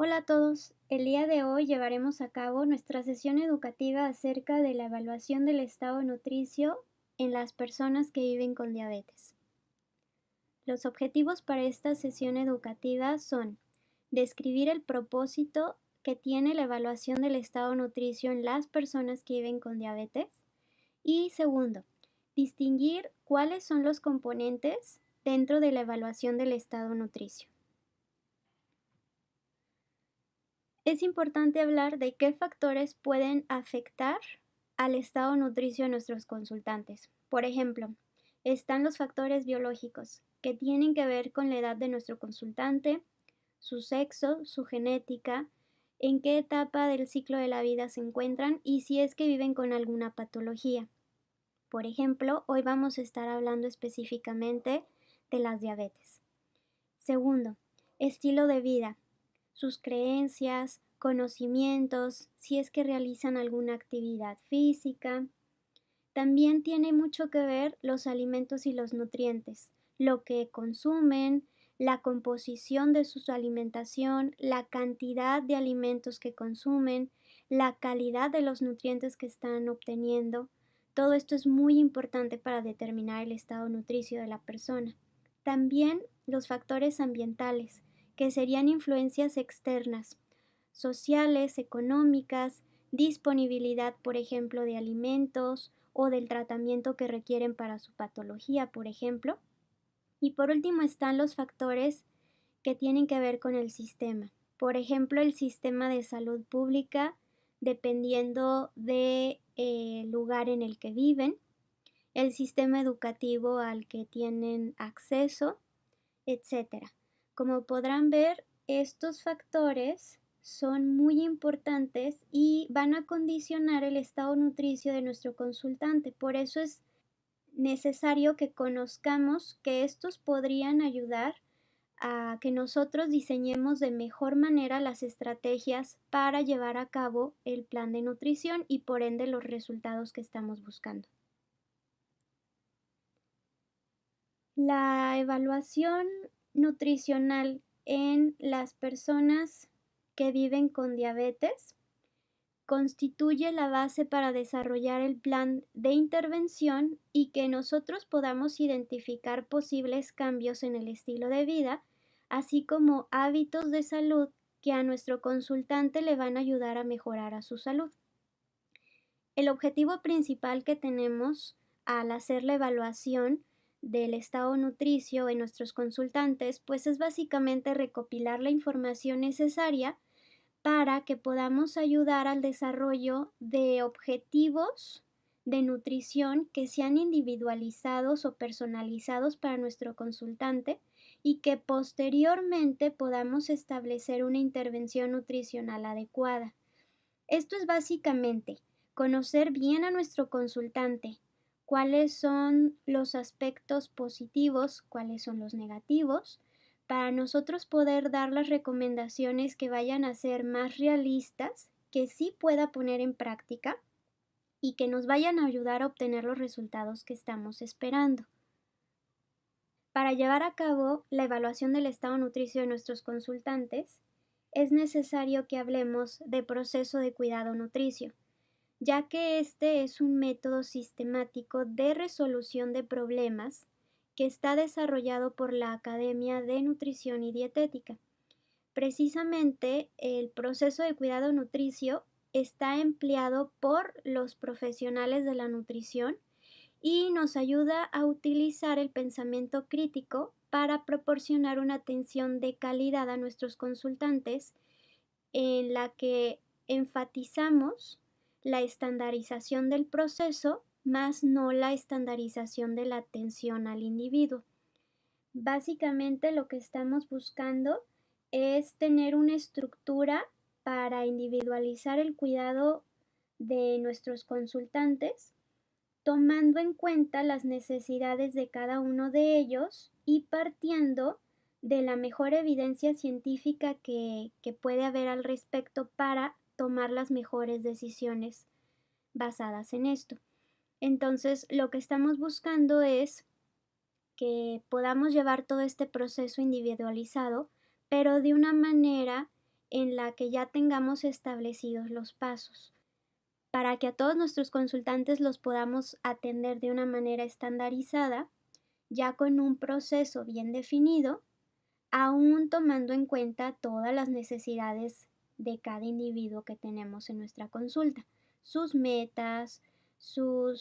Hola a todos, el día de hoy llevaremos a cabo nuestra sesión educativa acerca de la evaluación del estado nutricio en las personas que viven con diabetes. Los objetivos para esta sesión educativa son describir el propósito que tiene la evaluación del estado nutricio en las personas que viven con diabetes y segundo, distinguir cuáles son los componentes dentro de la evaluación del estado nutricio. Es importante hablar de qué factores pueden afectar al estado nutricio de nuestros consultantes. Por ejemplo, están los factores biológicos, que tienen que ver con la edad de nuestro consultante, su sexo, su genética, en qué etapa del ciclo de la vida se encuentran y si es que viven con alguna patología. Por ejemplo, hoy vamos a estar hablando específicamente de las diabetes. Segundo, estilo de vida, sus creencias, conocimientos, si es que realizan alguna actividad física. También tiene mucho que ver los alimentos y los nutrientes, lo que consumen, la composición de su alimentación, la cantidad de alimentos que consumen, la calidad de los nutrientes que están obteniendo. Todo esto es muy importante para determinar el estado nutricio de la persona. También los factores ambientales, que serían influencias externas, sociales, económicas, disponibilidad, por ejemplo, de alimentos o del tratamiento que requieren para su patología, por ejemplo. Y por último están los factores que tienen que ver con el sistema. Por ejemplo, el sistema de salud pública, dependiendo del lugar en el que viven, el sistema educativo al que tienen acceso, etcétera. Como podrán ver, estos factores son muy importantes y van a condicionar el estado nutricio de nuestro consultante. Por eso es necesario que conozcamos que estos podrían ayudar a que nosotros diseñemos de mejor manera las estrategias para llevar a cabo el plan de nutrición y por ende los resultados que estamos buscando. La evaluación nutricional en las personas que viven con diabetes constituye la base para desarrollar el plan de intervención y que nosotros podamos identificar posibles cambios en el estilo de vida, así como hábitos de salud que a nuestro consultante le van a ayudar a mejorar a su salud. El objetivo principal que tenemos al hacer la evaluación del estado nutricio en nuestros consultantes, pues es básicamente recopilar la información necesaria para que podamos ayudar al desarrollo de objetivos de nutrición que sean individualizados o personalizados para nuestro consultante y que posteriormente podamos establecer una intervención nutricional adecuada. Esto es básicamente conocer bien a nuestro consultante, cuáles son los aspectos positivos, cuáles son los negativos, para nosotros poder dar las recomendaciones que vayan a ser más realistas, que sí pueda poner en práctica y que nos vayan a ayudar a obtener los resultados que estamos esperando. Para llevar a cabo la evaluación del estado nutricio de nuestros consultantes, es necesario que hablemos de proceso de cuidado nutricio, ya que este es un método sistemático de resolución de problemas que está desarrollado por la Academia de Nutrición y Dietética. Precisamente el proceso de cuidado nutricio está empleado por los profesionales de la nutrición y nos ayuda a utilizar el pensamiento crítico para proporcionar una atención de calidad a nuestros consultantes en la que enfatizamos la estandarización del proceso, más no la estandarización de la atención al individuo. Básicamente lo que estamos buscando es tener una estructura para individualizar el cuidado de nuestros consultantes, tomando en cuenta las necesidades de cada uno de ellos y partiendo de la mejor evidencia científica que puede haber al respecto para tomar las mejores decisiones basadas en esto. Entonces, lo que estamos buscando es que podamos llevar todo este proceso individualizado, pero de una manera en la que ya tengamos establecidos los pasos, para que a todos nuestros consultantes los podamos atender de una manera estandarizada, ya con un proceso bien definido, aún tomando en cuenta todas las necesidades de cada individuo que tenemos en nuestra consulta, sus metas, su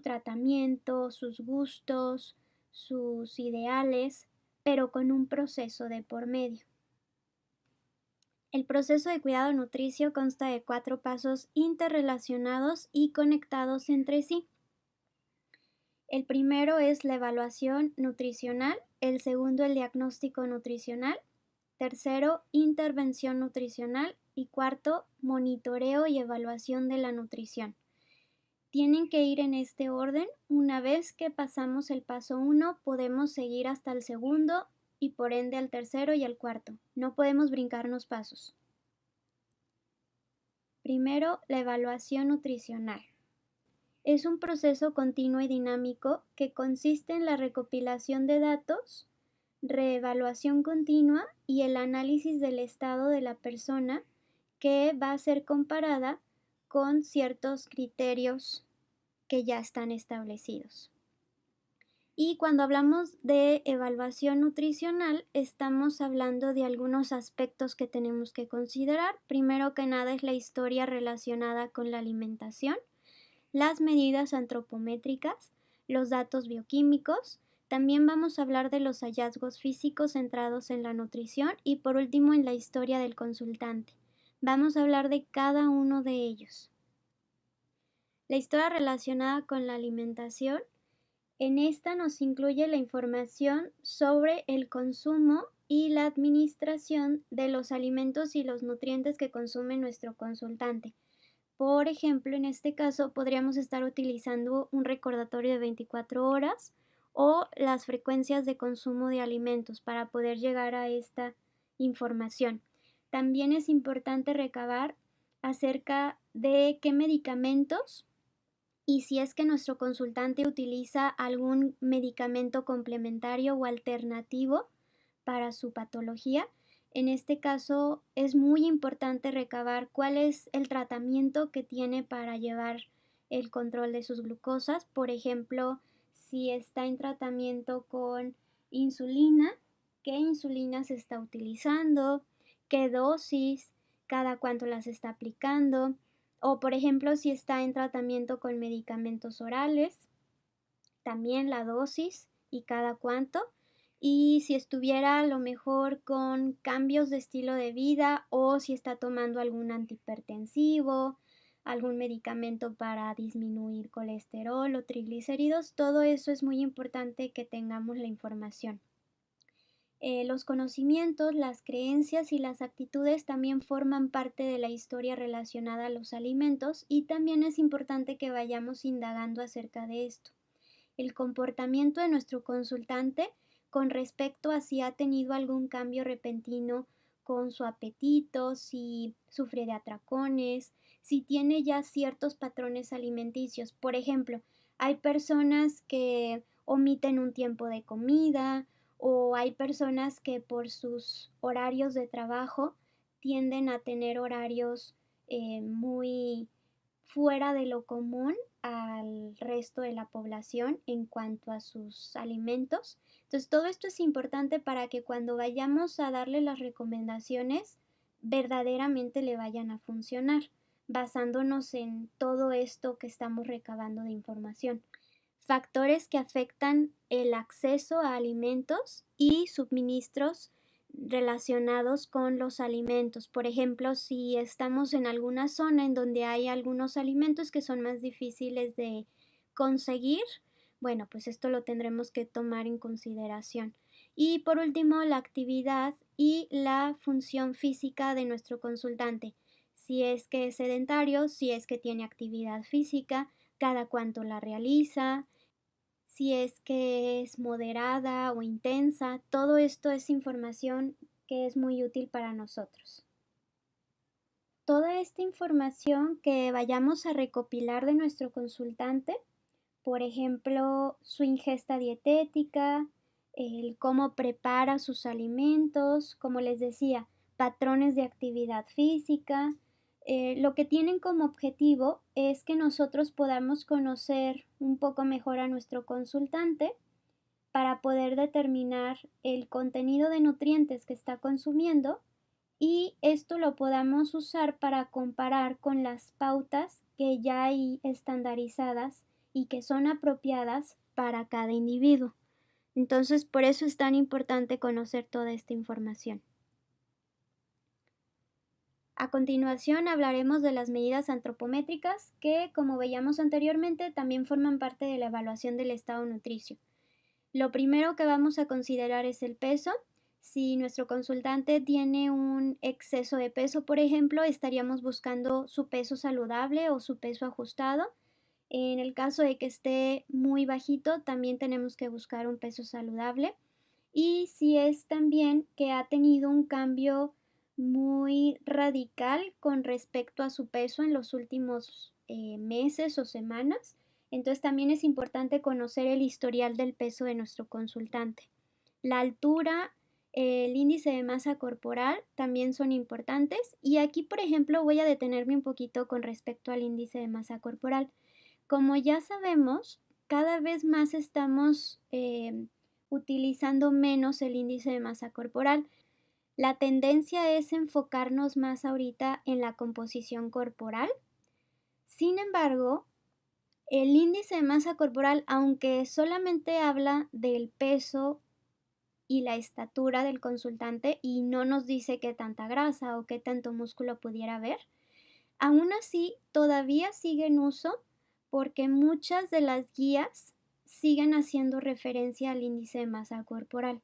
tratamiento, sus gustos, sus ideales, pero con un proceso de por medio. El proceso de cuidado nutricio consta de 4 pasos interrelacionados y conectados entre sí. El primero es la evaluación nutricional, el segundo el diagnóstico nutricional, tercero intervención nutricional y cuarto monitoreo y evaluación de la nutrición. Tienen que ir en este orden. Una vez que pasamos el paso 1, podemos seguir hasta el segundo y por ende al tercero y al cuarto. No podemos brincarnos pasos. Primero, la evaluación nutricional. Es un proceso continuo y dinámico que consiste en la recopilación de datos, reevaluación continua y el análisis del estado de la persona que va a ser comparada con ciertos criterios que ya están establecidos. Y cuando hablamos de evaluación nutricional, estamos hablando de algunos aspectos que tenemos que considerar. Primero que nada es la historia relacionada con la alimentación, las medidas antropométricas, los datos bioquímicos. También vamos a hablar de los hallazgos físicos centrados en la nutrición y por último en la historia del consultante. Vamos a hablar de cada uno de ellos. La historia relacionada con la alimentación, en esta nos incluye la información sobre el consumo y la administración de los alimentos y los nutrientes que consume nuestro consultante. Por ejemplo, en este caso podríamos estar utilizando un recordatorio de 24 horas o las frecuencias de consumo de alimentos para poder llegar a esta información. También es importante recabar acerca de qué medicamentos y si es que nuestro consultante utiliza algún medicamento complementario o alternativo para su patología. En este caso es muy importante recabar cuál es el tratamiento que tiene para llevar el control de sus glucosas. Por ejemplo, si está en tratamiento con insulina, qué insulina se está utilizando, qué dosis, cada cuánto las está aplicando. O por ejemplo, si está en tratamiento con medicamentos orales, también la dosis y cada cuánto. Y si estuviera a lo mejor con cambios de estilo de vida o si está tomando algún antihipertensivo, algún medicamento para disminuir colesterol o triglicéridos, todo eso es muy importante que tengamos la información. Los conocimientos, las creencias y las actitudes también forman parte de la historia relacionada a los alimentos y también es importante que vayamos indagando acerca de esto. El comportamiento de nuestro consultante con respecto a si ha tenido algún cambio repentino con su apetito, si sufre de atracones, si tiene ya ciertos patrones alimenticios. Por ejemplo, hay personas que omiten un tiempo de comida o hay personas que por sus horarios de trabajo tienden a tener horarios muy fuera de lo común al resto de la población en cuanto a sus alimentos. Entonces, todo esto es importante para que cuando vayamos a darle las recomendaciones, verdaderamente le vayan a funcionar, basándonos en todo esto que estamos recabando de información. Factores que afectan el acceso a alimentos y suministros relacionados con los alimentos. Por ejemplo, si estamos en alguna zona en donde hay algunos alimentos que son más difíciles de conseguir, bueno, pues esto lo tendremos que tomar en consideración. Y por último, la actividad y la función física de nuestro consultante. Si es que es sedentario, si es que tiene actividad física, cada cuánto la realiza, si es que es moderada o intensa. Todo esto es información que es muy útil para nosotros. Toda esta información que vayamos a recopilar de nuestro consultante, por ejemplo, su ingesta dietética, el cómo prepara sus alimentos, como les decía, patrones de actividad física. Lo que tienen como objetivo es que nosotros podamos conocer un poco mejor a nuestro consultante para poder determinar el contenido de nutrientes que está consumiendo y esto lo podamos usar para comparar con las pautas que ya hay estandarizadas y que son apropiadas para cada individuo. Entonces, por eso es tan importante conocer toda esta información. A continuación hablaremos de las medidas antropométricas que, como veíamos anteriormente, también forman parte de la evaluación del estado nutricio. Lo primero que vamos a considerar es el peso. Si nuestro consultante tiene un exceso de peso, por ejemplo, estaríamos buscando su peso saludable o su peso ajustado. En el caso de que esté muy bajito, también tenemos que buscar un peso saludable. Y si es también que ha tenido un cambio muy radical con respecto a su peso en los últimos meses o semanas, entonces también es importante conocer el historial del peso de nuestro consultante. La altura, el índice de masa corporal también son importantes y aquí, por ejemplo, voy a detenerme un poquito con respecto al índice de masa corporal. Como ya sabemos, cada vez más estamos utilizando menos el índice de masa corporal. La tendencia es enfocarnos más ahorita en la composición corporal. Sin embargo, el índice de masa corporal, aunque solamente habla del peso y la estatura del consultante y no nos dice qué tanta grasa o qué tanto músculo pudiera haber, aún así todavía sigue en uso porque muchas de las guías siguen haciendo referencia al índice de masa corporal.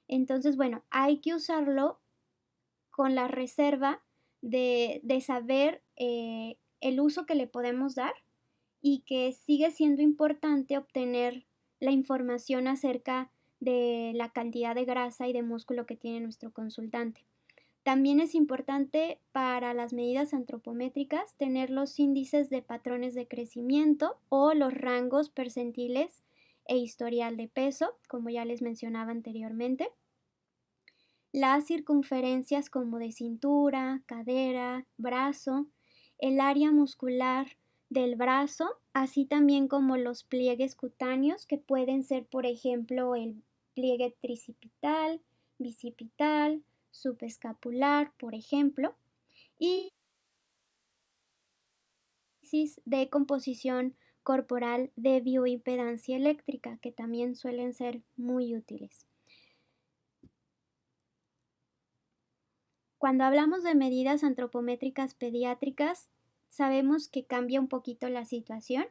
Entonces, bueno, hay que usarlo con la reserva de saber el uso que le podemos dar y que sigue siendo importante obtener la información acerca de la cantidad de grasa y de músculo que tiene nuestro consultante. También es importante para las medidas antropométricas tener los índices de patrones de crecimiento o los rangos percentiles e historial de peso, como ya les mencionaba anteriormente. Las circunferencias como de cintura, cadera, brazo, el área muscular del brazo, así también como los pliegues cutáneos que pueden ser, por ejemplo, el pliegue tricipital, bicipital, subescapular, por ejemplo, y de composición corporal de bioimpedancia eléctrica, que también suelen ser muy útiles. Cuando hablamos de medidas antropométricas pediátricas, sabemos que cambia un poquito la situación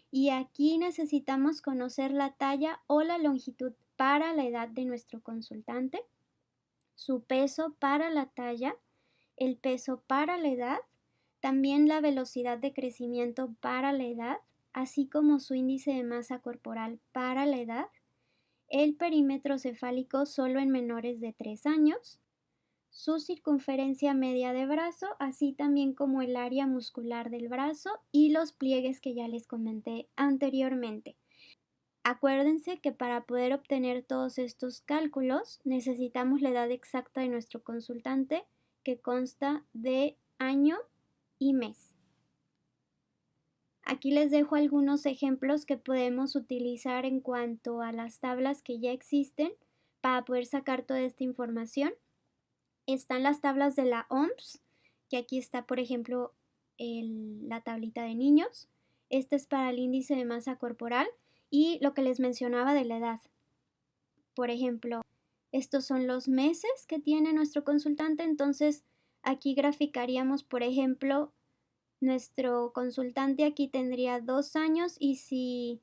y aquí necesitamos conocer la talla o la longitud para la edad de nuestro consultante, su peso para la talla, el peso para la edad, también la velocidad de crecimiento para la edad, así como su índice de masa corporal para la edad, el perímetro cefálico solo en menores de 3 años, su circunferencia media de brazo, así también como el área muscular del brazo y los pliegues que ya les comenté anteriormente. Acuérdense que para poder obtener todos estos cálculos necesitamos la edad exacta de nuestro consultante, que consta de año y mes. Aquí les dejo algunos ejemplos que podemos utilizar en cuanto a las tablas que ya existen para poder sacar toda esta información. Están las tablas de la OMS, que aquí está, por ejemplo, la tablita de niños. Este es para el índice de masa corporal y lo que les mencionaba de la edad. Por ejemplo, estos son los meses que tiene nuestro consultante, entonces aquí graficaríamos, por ejemplo, nuestro consultante aquí tendría 2 años y si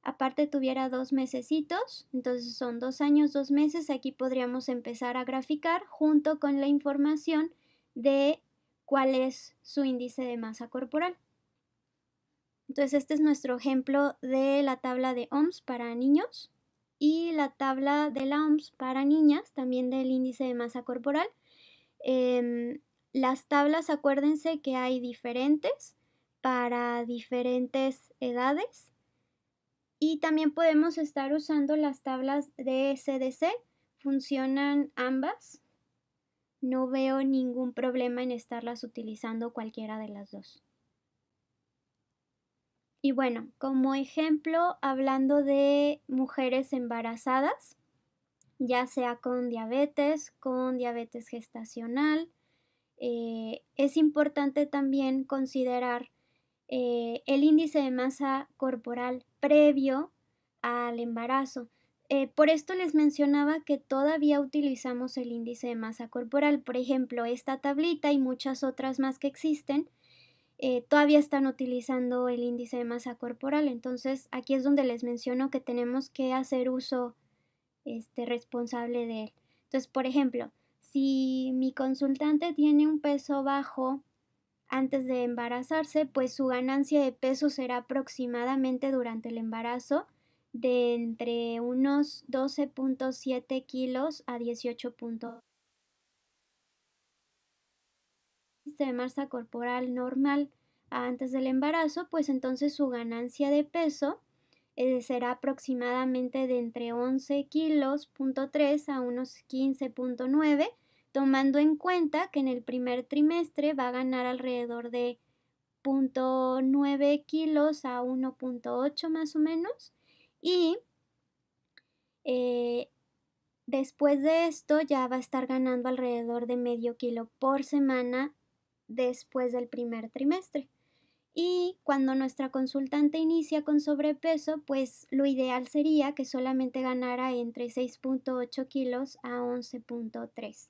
aparte tuviera 2 mesecitos, entonces son 2 años, 2 meses, aquí podríamos empezar a graficar junto con la información de cuál es su índice de masa corporal. Entonces este es nuestro ejemplo de la tabla de OMS para niños y la tabla de la OMS para niñas, también del índice de masa corporal. Las tablas, acuérdense que hay diferentes para diferentes edades y también podemos estar usando las tablas de CDC, funcionan ambas no veo ningún problema en estarlas utilizando cualquiera de las dos. Y bueno, como ejemplo, hablando de mujeres embarazadas, ya sea con diabetes gestacional, es importante también considerar el índice de masa corporal previo al embarazo. Por esto les mencionaba que todavía utilizamos el índice de masa corporal. Por ejemplo, esta tablita y muchas otras más que existen, todavía están utilizando el índice de masa corporal. Entonces, aquí es donde les menciono que tenemos que hacer uso responsable de él. Entonces, por ejemplo, si mi consultante tiene un peso bajo antes de embarazarse, pues su ganancia de peso será aproximadamente durante el embarazo de entre unos 12.7 kilos a 18. De masa corporal normal antes del embarazo, pues entonces su ganancia de peso será aproximadamente de entre 11 kilos punto 3 a unos 15.9, tomando en cuenta que en el primer trimestre va a ganar alrededor de 0.9 kilos a 1.8 más o menos, y eh, después de esto ya va a estar ganando alrededor de medio kilo por semana después del primer trimestre. Y cuando nuestra consultante inicia con sobrepeso, pues lo ideal sería que solamente ganara entre 6.8 kilos a 11.3.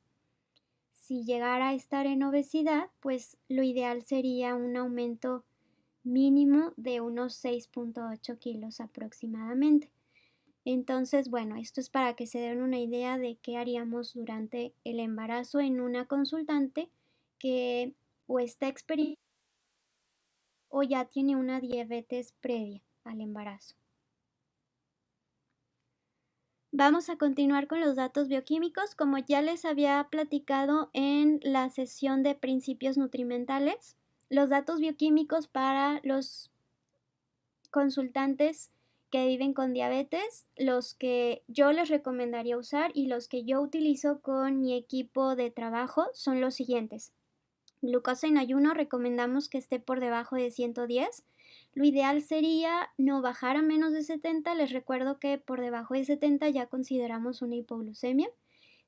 Si llegara a estar en obesidad, pues lo ideal sería un aumento mínimo de unos 6.8 kilos aproximadamente. Entonces, bueno, esto es para que se den una idea de qué haríamos durante el embarazo en una consultante que o está experimentada o ya tiene una diabetes previa al embarazo. Vamos a continuar con los datos bioquímicos. Como ya les había platicado en la sesión de principios nutrimentales, los datos bioquímicos para los consultantes que viven con diabetes, los que yo les recomendaría usar y los que yo utilizo con mi equipo de trabajo son los siguientes. Glucosa en ayuno recomendamos que esté por debajo de 110. Lo ideal sería no bajar a menos de 70. Les recuerdo que por debajo de 70 ya consideramos una hipoglucemia.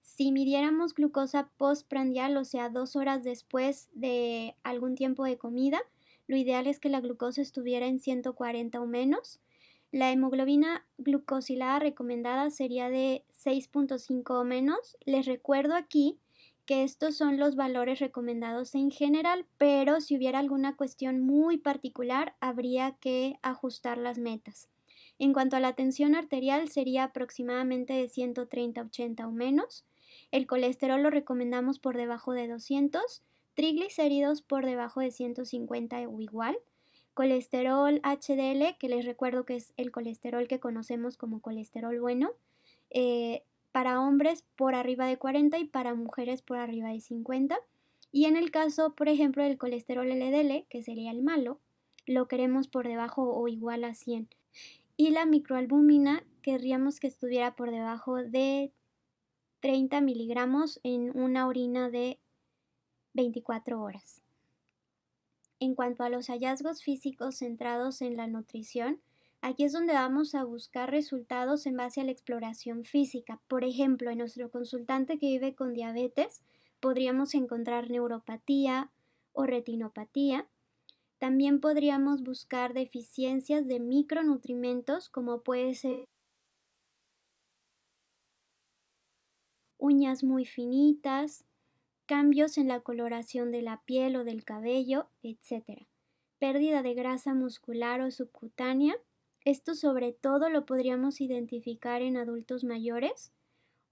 Si midiéramos glucosa postprandial, o sea, 2 horas después de algún tiempo de comida, lo ideal es que la glucosa estuviera en 140 o menos. La hemoglobina glucosilada recomendada sería de 6.5 o menos. Les recuerdo aquí que estos son los valores recomendados en general, pero si hubiera alguna cuestión muy particular, habría que ajustar las metas. En cuanto a la tensión arterial, sería aproximadamente de 130/80 o menos. El colesterol lo recomendamos por debajo de 200, triglicéridos por debajo de 150 o igual. Colesterol HDL, que les recuerdo que es el colesterol que conocemos como colesterol bueno, para hombres por arriba de 40 y para mujeres por arriba de 50. Y en el caso, por ejemplo, del colesterol LDL, que sería el malo, lo queremos por debajo o igual a 100. Y la microalbúmina querríamos que estuviera por debajo de 30 miligramos en una orina de 24 horas. En cuanto a los hallazgos físicos centrados en la nutrición, aquí es donde vamos a buscar resultados en base a la exploración física. Por ejemplo, en nuestro consultante que vive con diabetes, podríamos encontrar neuropatía o retinopatía. También podríamos buscar deficiencias de micronutrimentos, como puede ser uñas muy finitas, cambios en la coloración de la piel o del cabello, etc. Pérdida de grasa muscular o subcutánea. Esto sobre todo lo podríamos identificar en adultos mayores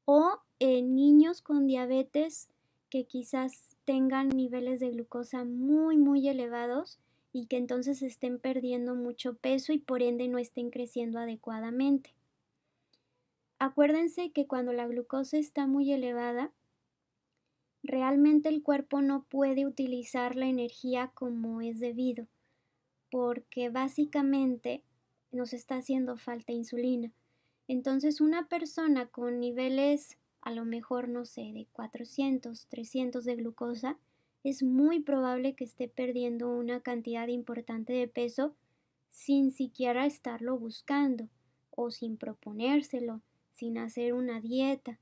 o en niños con diabetes que quizás tengan niveles de glucosa muy elevados y que entonces estén perdiendo mucho peso y por ende no estén creciendo adecuadamente. Acuérdense que cuando la glucosa está muy elevada, realmente el cuerpo no puede utilizar la energía como es debido, porque básicamente nos está haciendo falta insulina. Entonces, una persona con niveles a lo mejor, no sé, de 400, 300 de glucosa, es muy probable que esté perdiendo una cantidad importante de peso sin siquiera estarlo buscando o sin proponérselo, sin hacer una dieta.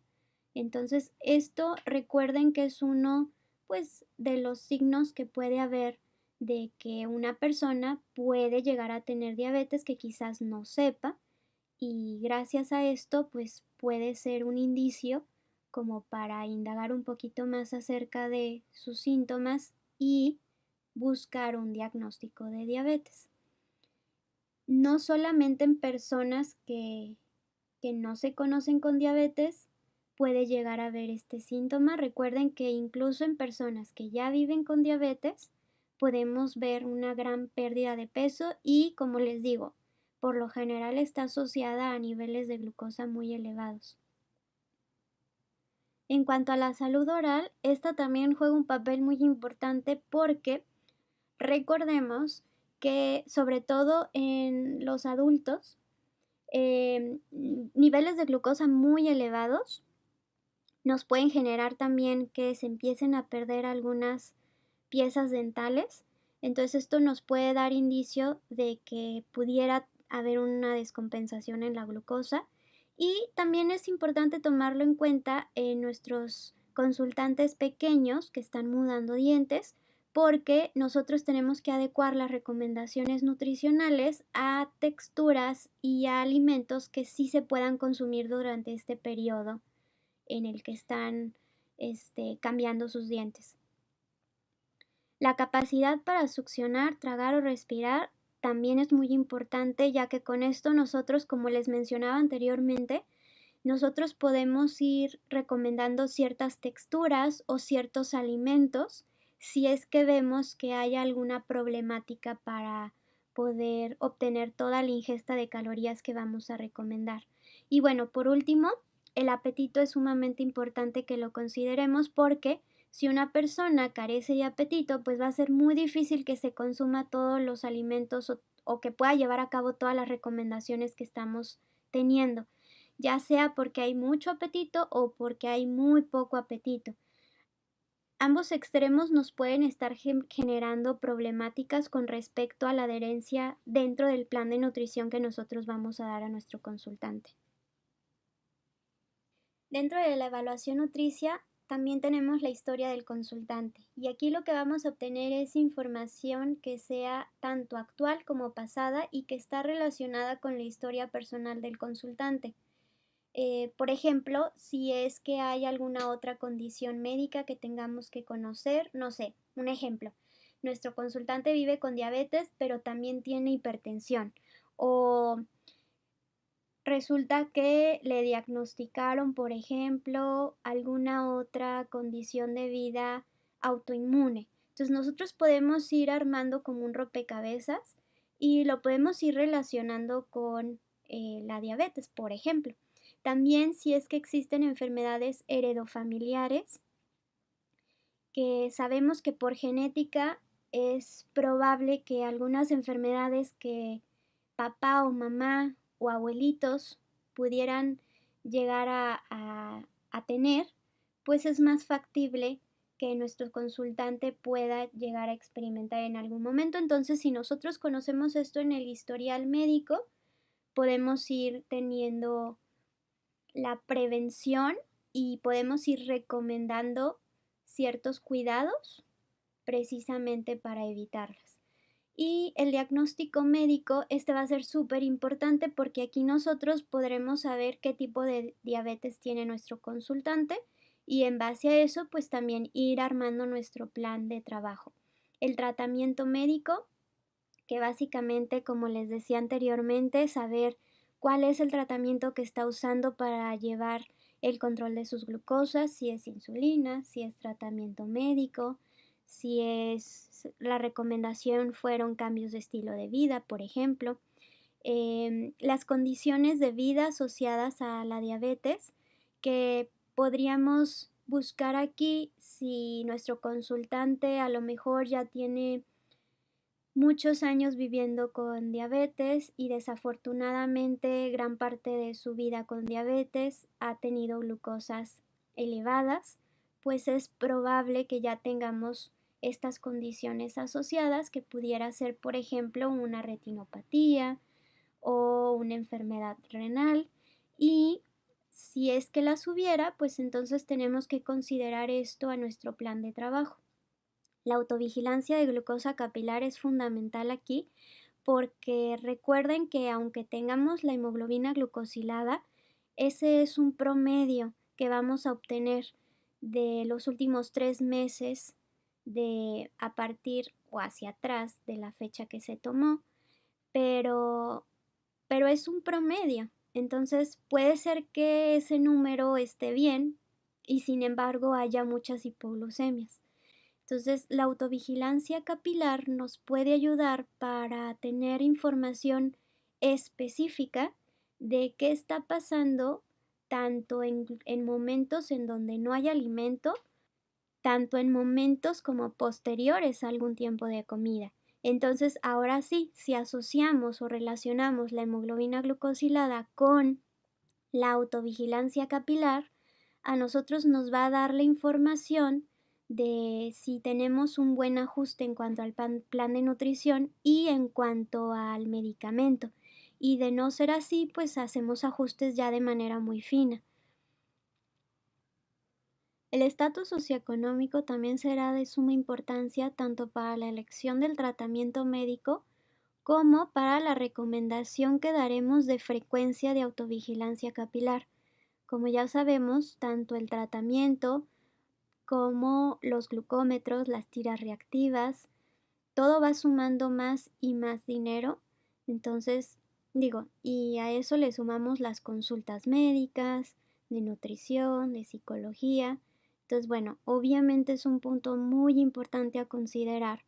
Entonces, esto recuerden que es uno, pues, de los signos que puede haber de que una persona puede llegar a tener diabetes que quizás no sepa, y gracias a esto, pues, puede ser un indicio como para indagar un poquito más acerca de sus síntomas y buscar un diagnóstico de diabetes. No solamente en personas que no se conocen con diabetes puede llegar a haber este síntoma. Recuerden que incluso en personas que ya viven con diabetes podemos ver una gran pérdida de peso y, como les digo, por lo general está asociada a niveles de glucosa muy elevados. En cuanto a la salud oral, esta también juega un papel muy importante porque recordemos que sobre todo en los adultos, niveles de glucosa muy elevados nos pueden generar también que se empiecen a perder algunas piezas dentales. Entonces esto nos puede dar indicio de que pudiera haber una descompensación en la glucosa. Y también es importante tomarlo en cuenta en nuestros consultantes pequeños que están mudando dientes, porque nosotros tenemos que adecuar las recomendaciones nutricionales a texturas y a alimentos que sí se puedan consumir durante este periodo en el que están cambiando sus dientes. La capacidad para succionar, tragar o respirar también es muy importante, ya que con esto nosotros, como les mencionaba anteriormente, nosotros podemos ir recomendando ciertas texturas o ciertos alimentos si es que vemos que hay alguna problemática para poder obtener toda la ingesta de calorías que vamos a recomendar. Y bueno, por último, el apetito es sumamente importante que lo consideremos porque si una persona carece de apetito, pues va a ser muy difícil que se consuma todos los alimentos o que pueda llevar a cabo todas las recomendaciones que estamos teniendo, ya sea porque hay mucho apetito o porque hay muy poco apetito. Ambos extremos nos pueden estar generando problemáticas con respecto a la adherencia dentro del plan de nutrición que nosotros vamos a dar a nuestro consultante. Dentro de la evaluación nutricia también tenemos la historia del consultante y aquí lo que vamos a obtener es información que sea tanto actual como pasada y que está relacionada con la historia personal del consultante. Por ejemplo, si es que hay alguna otra condición médica que tengamos que conocer, no sé, un ejemplo, nuestro consultante vive con diabetes pero también tiene hipertensión o resulta que le diagnosticaron, por ejemplo, alguna otra condición de vida autoinmune. Entonces nosotros podemos ir armando como un rompecabezas y lo podemos ir relacionando con la diabetes, por ejemplo. También si es que existen enfermedades heredofamiliares, que sabemos que por genética es probable que algunas enfermedades que papá o mamá o abuelitos pudieran llegar a tener, pues es más factible que nuestro consultante pueda llegar a experimentar en algún momento. Entonces, si nosotros conocemos esto en el historial médico, podemos ir teniendo la prevención y podemos ir recomendando ciertos cuidados precisamente para evitarlas. Y el diagnóstico médico, este va a ser súper importante porque aquí nosotros podremos saber qué tipo de diabetes tiene nuestro consultante y en base a eso pues también ir armando nuestro plan de trabajo. El tratamiento médico, que básicamente como les decía anteriormente, saber cuál es el tratamiento que está usando para llevar el control de sus glucosas, si es insulina, si es tratamiento médico, si es la recomendación fueron cambios de estilo de vida, por ejemplo. Las condiciones de vida asociadas a la diabetes que podríamos buscar aquí si nuestro consultante a lo mejor ya tiene muchos años viviendo con diabetes y desafortunadamente gran parte de su vida con diabetes ha tenido glucosas elevadas, pues es probable que ya tengamos estas condiciones asociadas que pudiera ser, por ejemplo, una retinopatía o una enfermedad renal. Y si es que las hubiera, pues entonces tenemos que considerar esto a nuestro plan de trabajo. La autovigilancia de glucosa capilar es fundamental aquí porque recuerden que aunque tengamos la hemoglobina glucosilada, ese es un promedio que vamos a obtener de los últimos 3 meses de a partir o hacia atrás de la fecha que se tomó, pero, pero es un promedio. Entonces puede ser que ese número esté bien y sin embargo haya muchas hipoglucemias. Entonces, la autovigilancia capilar nos puede ayudar para tener información específica de qué está pasando tanto en momentos en donde no hay alimento, tanto en momentos como posteriores a algún tiempo de comida. Entonces, ahora sí, si asociamos o relacionamos la hemoglobina glucosilada con la autovigilancia capilar, a nosotros nos va a dar la información de si tenemos un buen ajuste en cuanto al plan de nutrición y en cuanto al medicamento. Y de no ser así, pues hacemos ajustes ya de manera muy fina. El estatus socioeconómico también será de suma importancia tanto para la elección del tratamiento médico como para la recomendación que daremos de frecuencia de autovigilancia capilar. Como ya sabemos, tanto el tratamiento como los glucómetros, las tiras reactivas, todo va sumando más y más dinero. Entonces, y a eso le sumamos las consultas médicas, de nutrición, de psicología. Entonces, bueno, obviamente es un punto muy importante a considerar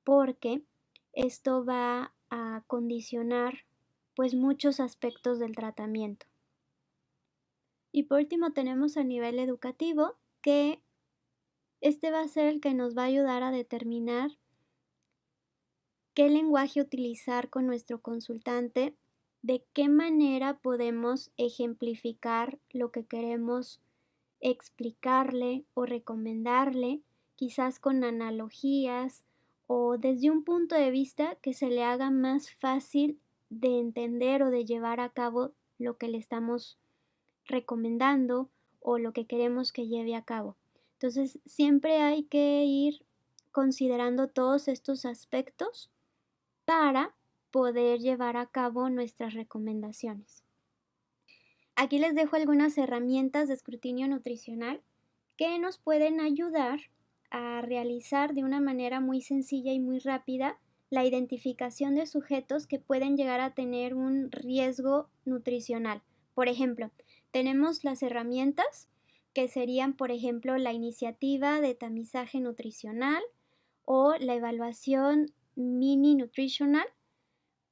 porque esto va a condicionar pues muchos aspectos del tratamiento. Y por último tenemos a nivel educativo que este va a ser el que nos va a ayudar a determinar qué lenguaje utilizar con nuestro consultante, de qué manera podemos ejemplificar lo que queremos explicarle o recomendarle, quizás con analogías o desde un punto de vista que se le haga más fácil de entender o de llevar a cabo lo que le estamos recomendando o lo que queremos que lleve a cabo. Entonces, siempre hay que ir considerando todos estos aspectos para poder llevar a cabo nuestras recomendaciones. Aquí les dejo algunas herramientas de escrutinio nutricional que nos pueden ayudar a realizar de una manera muy sencilla y muy rápida la identificación de sujetos que pueden llegar a tener un riesgo nutricional. Por ejemplo, tenemos las herramientas que serían, por ejemplo, la iniciativa de tamizaje nutricional o la evaluación mini nutricional.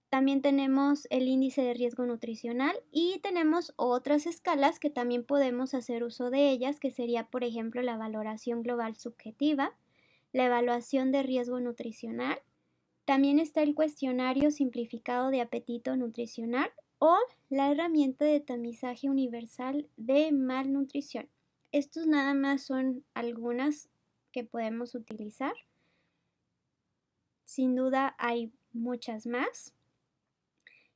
También tenemos el índice de riesgo nutricional y tenemos otras escalas que también podemos hacer uso de ellas, que sería, por ejemplo, la valoración global subjetiva, la evaluación de riesgo nutricional. También está el cuestionario simplificado de apetito nutricional o la herramienta de tamizaje universal de malnutrición. Estos nada más son algunas que podemos utilizar. Sin duda hay muchas más.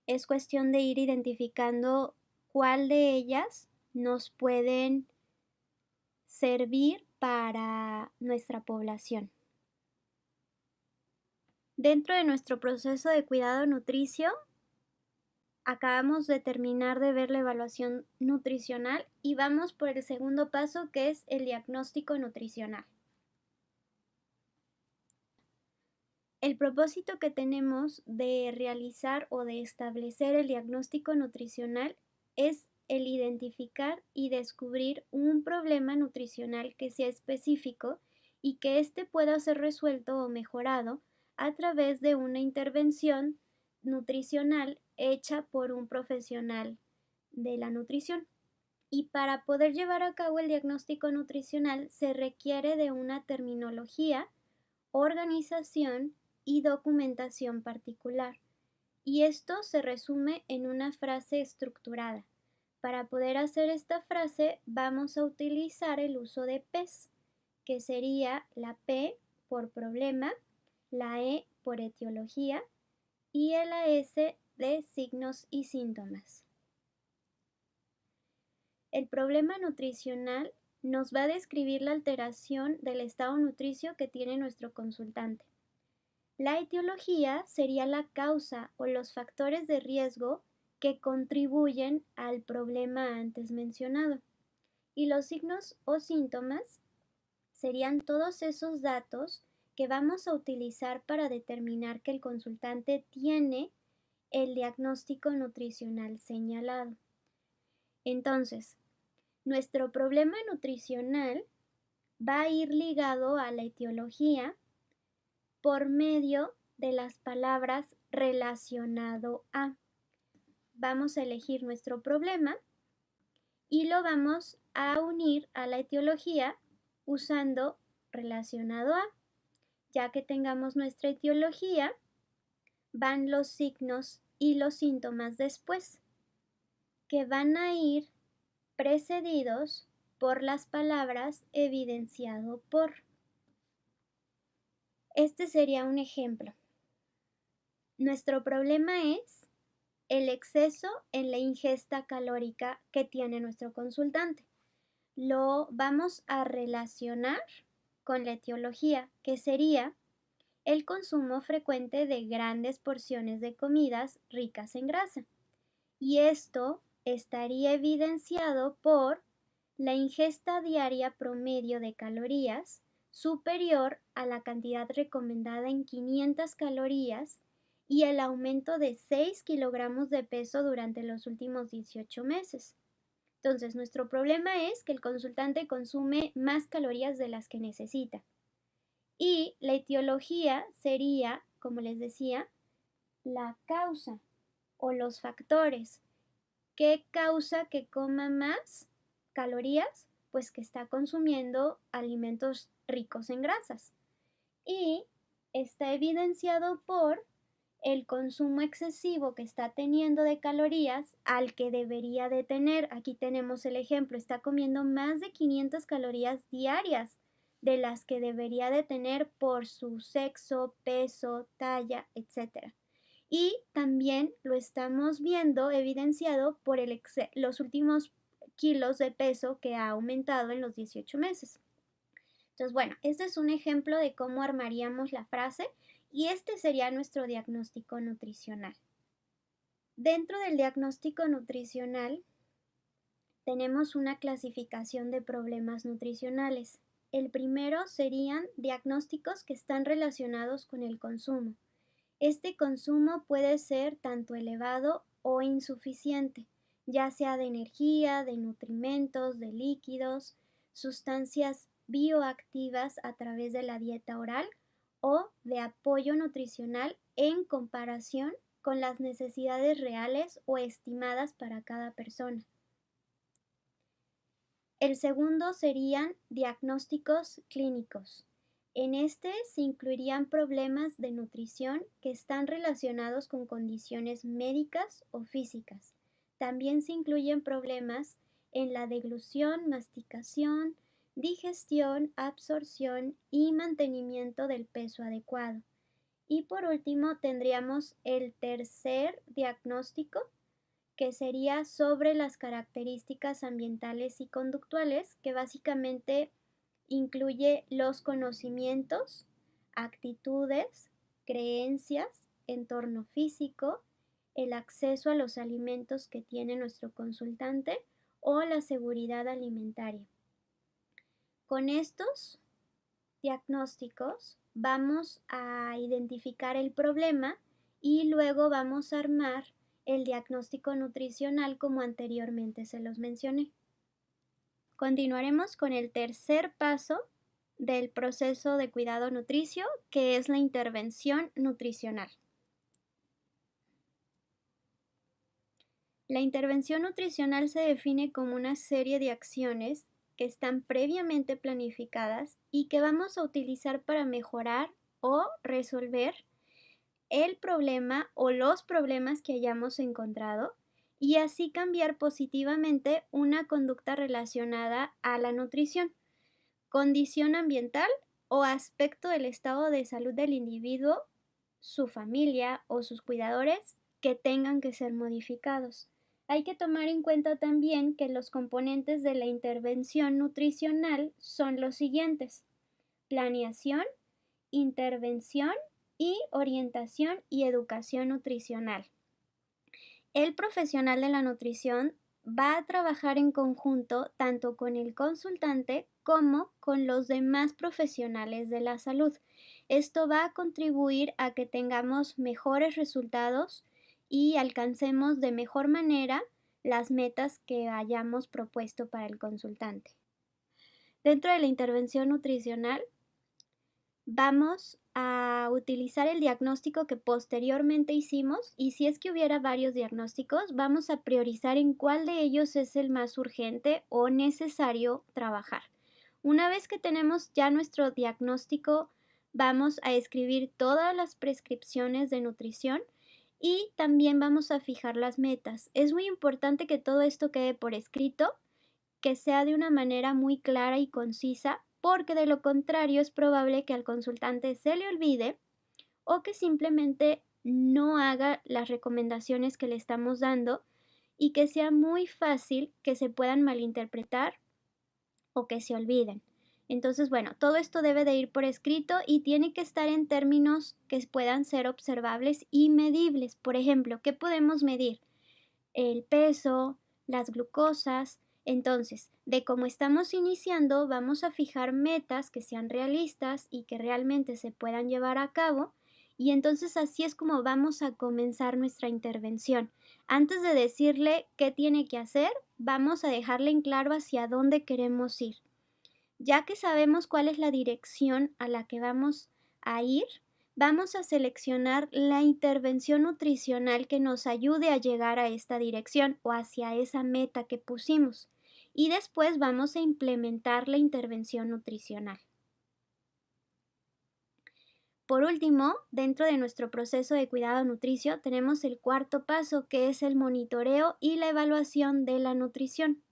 Es cuestión de ir identificando cuál de ellas nos pueden servir para nuestra población. Dentro de nuestro proceso de cuidado nutricio, acabamos de terminar de ver la evaluación nutricional y vamos por el segundo paso, que es el diagnóstico nutricional. El propósito que tenemos de realizar o de establecer el diagnóstico nutricional es el identificar y descubrir un problema nutricional que sea específico y que éste pueda ser resuelto o mejorado a través de una intervención nutricional hecha por un profesional de la nutrición. Y para poder llevar a cabo el diagnóstico nutricional se requiere de una terminología, organización y documentación particular. Y esto se resume en una frase estructurada. Para poder hacer esta frase vamos a utilizar el uso de PES, que sería la P por problema, la E por etiología y la S de signos y síntomas. El problema nutricional nos va a describir la alteración del estado nutricio que tiene nuestro consultante. La etiología sería la causa o los factores de riesgo que contribuyen al problema antes mencionado. Y los signos o síntomas serían todos esos datos que vamos a utilizar para determinar que el consultante tiene el diagnóstico nutricional señalado. Entonces, nuestro problema nutricional va a ir ligado a la etiología por medio de las palabras relacionado a. Vamos a elegir nuestro problema y lo vamos a unir a la etiología usando relacionado a. Ya que tengamos nuestra etiología, van los signos y los síntomas después, que van a ir precedidos por las palabras evidenciado por. Este sería un ejemplo. Nuestro problema es el exceso en la ingesta calórica que tiene nuestro consultante. Lo vamos a relacionar con la etiología, que sería el consumo frecuente de grandes porciones de comidas ricas en grasa. Y esto estaría evidenciado por la ingesta diaria promedio de calorías superior a la cantidad recomendada en 500 calorías y el aumento de 6 kilogramos de peso durante los últimos 18 meses. Entonces, nuestro problema es que el consultante consume más calorías de las que necesita. Y la etiología sería, como les decía, la causa o los factores. ¿Qué causa que coma más calorías? Pues que está consumiendo alimentos ricos en grasas. Y está evidenciado por el consumo excesivo que está teniendo de calorías al que debería de tener. Aquí tenemos el ejemplo, está comiendo más de 500 calorías diarias de las que debería de tener por su sexo, peso, talla, etc. Y también lo estamos viendo evidenciado por los últimos kilos de peso que ha aumentado en los 18 meses. Entonces, bueno, este es un ejemplo de cómo armaríamos la frase y este sería nuestro diagnóstico nutricional. Dentro del diagnóstico nutricional tenemos una clasificación de problemas nutricionales. El primero serían diagnósticos que están relacionados con el consumo. Este consumo puede ser tanto elevado o insuficiente, ya sea de energía, de nutrimentos, de líquidos, sustancias bioactivas a través de la dieta oral o de apoyo nutricional en comparación con las necesidades reales o estimadas para cada persona. El segundo serían diagnósticos clínicos. En este se incluirían problemas de nutrición que están relacionados con condiciones médicas o físicas. También se incluyen problemas en la deglución, masticación, digestión, absorción y mantenimiento del peso adecuado. Y por último tendríamos el tercer diagnóstico, que sería sobre las características ambientales y conductuales, que básicamente incluye los conocimientos, actitudes, creencias, entorno físico, el acceso a los alimentos que tiene nuestro consultante o la seguridad alimentaria. Con estos diagnósticos vamos a identificar el problema y luego vamos a armar el diagnóstico nutricional como anteriormente se los mencioné. Continuaremos con el tercer paso del proceso de cuidado nutricio, que es la intervención nutricional. La intervención nutricional se define como una serie de acciones que están previamente planificadas y que vamos a utilizar para mejorar o resolver el problema o los problemas que hayamos encontrado y así cambiar positivamente una conducta relacionada a la nutrición, condición ambiental o aspecto del estado de salud del individuo, su familia o sus cuidadores que tengan que ser modificados. Hay que tomar en cuenta también que los componentes de la intervención nutricional son los siguientes: planeación, intervención y orientación y educación nutricional. El profesional de la nutrición va a trabajar en conjunto tanto con el consultante como con los demás profesionales de la salud. Esto va a contribuir a que tengamos mejores resultados y alcancemos de mejor manera las metas que hayamos propuesto para el consultante. Dentro de la intervención nutricional, vamos a utilizar el diagnóstico que posteriormente hicimos, y si es que hubiera varios diagnósticos, vamos a priorizar en cuál de ellos es el más urgente o necesario trabajar. Una vez que tenemos ya nuestro diagnóstico, vamos a escribir todas las prescripciones de nutrición y también vamos a fijar las metas. Es muy importante que todo esto quede por escrito, que sea de una manera muy clara y concisa, porque de lo contrario es probable que al consultante se le olvide o que simplemente no haga las recomendaciones que le estamos dando y que sea muy fácil que se puedan malinterpretar o que se olviden. Entonces, bueno, todo esto debe de ir por escrito y tiene que estar en términos que puedan ser observables y medibles. Por ejemplo, ¿qué podemos medir? El peso, las glucosas. Entonces, de cómo estamos iniciando, vamos a fijar metas que sean realistas y que realmente se puedan llevar a cabo. Y entonces así es como vamos a comenzar nuestra intervención. Antes de decirle qué tiene que hacer, vamos a dejarle en claro hacia dónde queremos ir. Ya que sabemos cuál es la dirección a la que vamos a ir, vamos a seleccionar la intervención nutricional que nos ayude a llegar a esta dirección o hacia esa meta que pusimos. Y después vamos a implementar la intervención nutricional. Por último, dentro de nuestro proceso de cuidado nutricio, tenemos el cuarto paso, que es el monitoreo y la evaluación de la nutrición.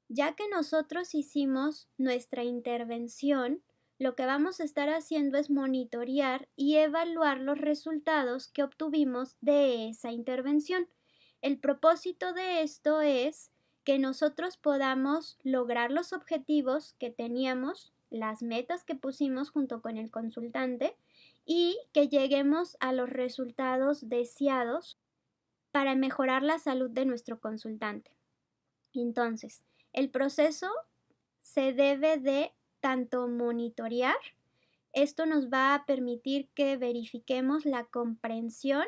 Ya que nosotros hicimos nuestra intervención, lo que vamos a estar haciendo es monitorear y evaluar los resultados que obtuvimos de esa intervención. El propósito de esto es que nosotros podamos lograr los objetivos que teníamos, las metas que pusimos junto con el consultante, y que lleguemos a los resultados deseados para mejorar la salud de nuestro consultante. Entonces, el proceso se debe de tanto monitorear, esto nos va a permitir que verifiquemos la comprensión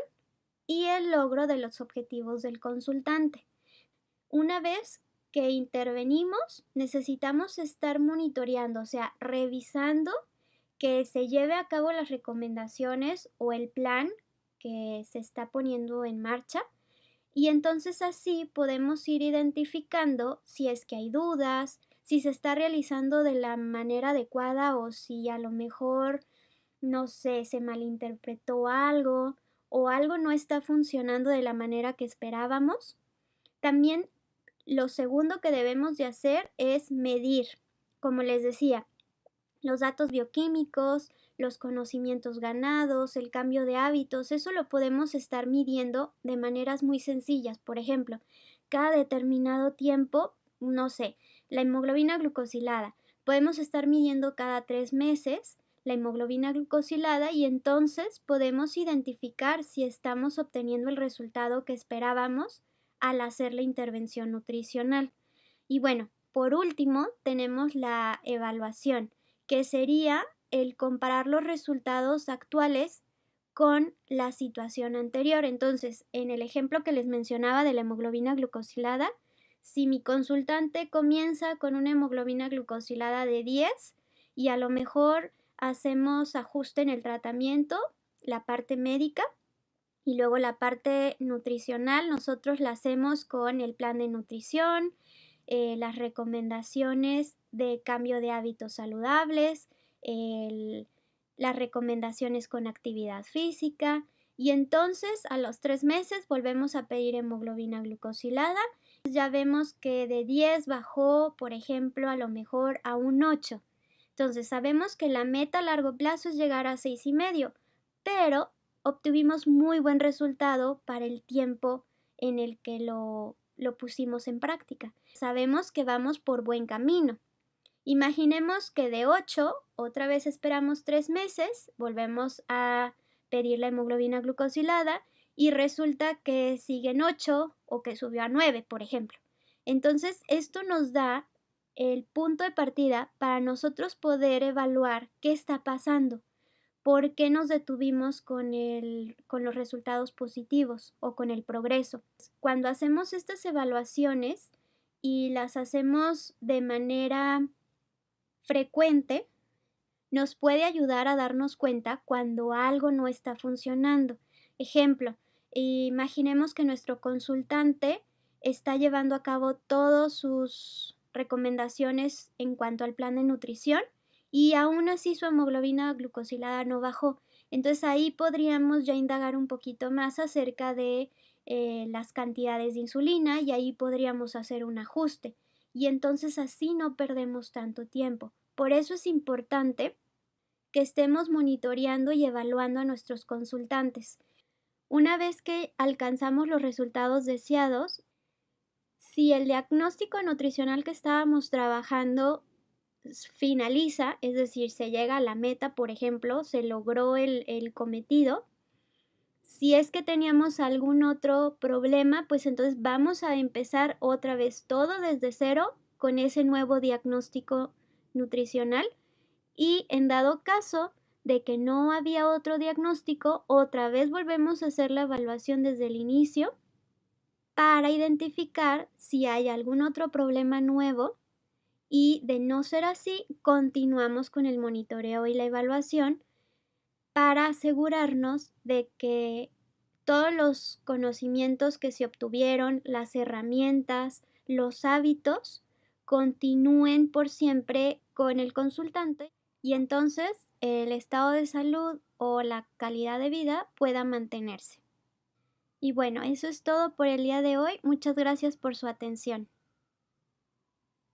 y el logro de los objetivos del consultante. Una vez que intervenimos, necesitamos estar monitoreando, o sea, revisando que se lleve a cabo las recomendaciones o el plan que se está poniendo en marcha. Y entonces así podemos ir identificando si es que hay dudas, si se está realizando de la manera adecuada o si a lo mejor, no sé, se malinterpretó algo o algo no está funcionando de la manera que esperábamos. También lo segundo que debemos de hacer es medir, como les decía, los datos bioquímicos, los conocimientos ganados, el cambio de hábitos, eso lo podemos estar midiendo de maneras muy sencillas. Por ejemplo, cada determinado tiempo, no sé, la hemoglobina glucosilada. Podemos estar midiendo cada 3 meses la hemoglobina glucosilada y entonces podemos identificar si estamos obteniendo el resultado que esperábamos al hacer la intervención nutricional. Y bueno, por último, tenemos la evaluación, que sería el comparar los resultados actuales con la situación anterior. Entonces, en el ejemplo que les mencionaba de la hemoglobina glucosilada, si mi consultante comienza con una hemoglobina glucosilada de 10 y a lo mejor hacemos ajuste en el tratamiento, la parte médica, y luego la parte nutricional, nosotros la hacemos con el plan de nutrición, las recomendaciones de cambio de hábitos saludables, las recomendaciones con actividad física, Y entonces a los 3 meses volvemos a pedir hemoglobina glucosilada. Ya vemos que de 10 bajó, por ejemplo, a lo mejor a un 8. Entonces sabemos que la meta a largo plazo es llegar a 6,5, pero obtuvimos muy buen resultado para el tiempo en el que lo pusimos en práctica. Sabemos que vamos por buen camino. Imaginemos que de 8, otra vez esperamos 3 meses, volvemos a pedir la hemoglobina glucosilada y resulta que sigue en 8 o que subió a 9, por ejemplo. Entonces, esto nos da el punto de partida para nosotros poder evaluar qué está pasando, por qué nos detuvimos con los resultados positivos o con el progreso. Cuando hacemos estas evaluaciones y las hacemos de manera frecuente, nos puede ayudar a darnos cuenta cuando algo no está funcionando. Ejemplo, imaginemos que nuestro consultante está llevando a cabo todas sus recomendaciones en cuanto al plan de nutrición y aún así su hemoglobina glucosilada no bajó. Entonces ahí podríamos ya indagar un poquito más acerca de las cantidades de insulina y ahí podríamos hacer un ajuste. Y entonces así no perdemos tanto tiempo. Por eso es importante que estemos monitoreando y evaluando a nuestros consultantes. Una vez que alcanzamos los resultados deseados, si el diagnóstico nutricional que estábamos trabajando finaliza, es decir, se llega a la meta, por ejemplo, se logró el cometido, si es que teníamos algún otro problema, pues entonces vamos a empezar otra vez todo desde cero con ese nuevo diagnóstico nutricional y en dado caso de que no había otro diagnóstico, otra vez volvemos a hacer la evaluación desde el inicio para identificar si hay algún otro problema nuevo y de no ser así, continuamos con el monitoreo y la evaluación para asegurarnos de que todos los conocimientos que se obtuvieron, las herramientas, los hábitos, continúen por siempre con el consultante y entonces el estado de salud o la calidad de vida pueda mantenerse. Y bueno, eso es todo por el día de hoy. Muchas gracias por su atención.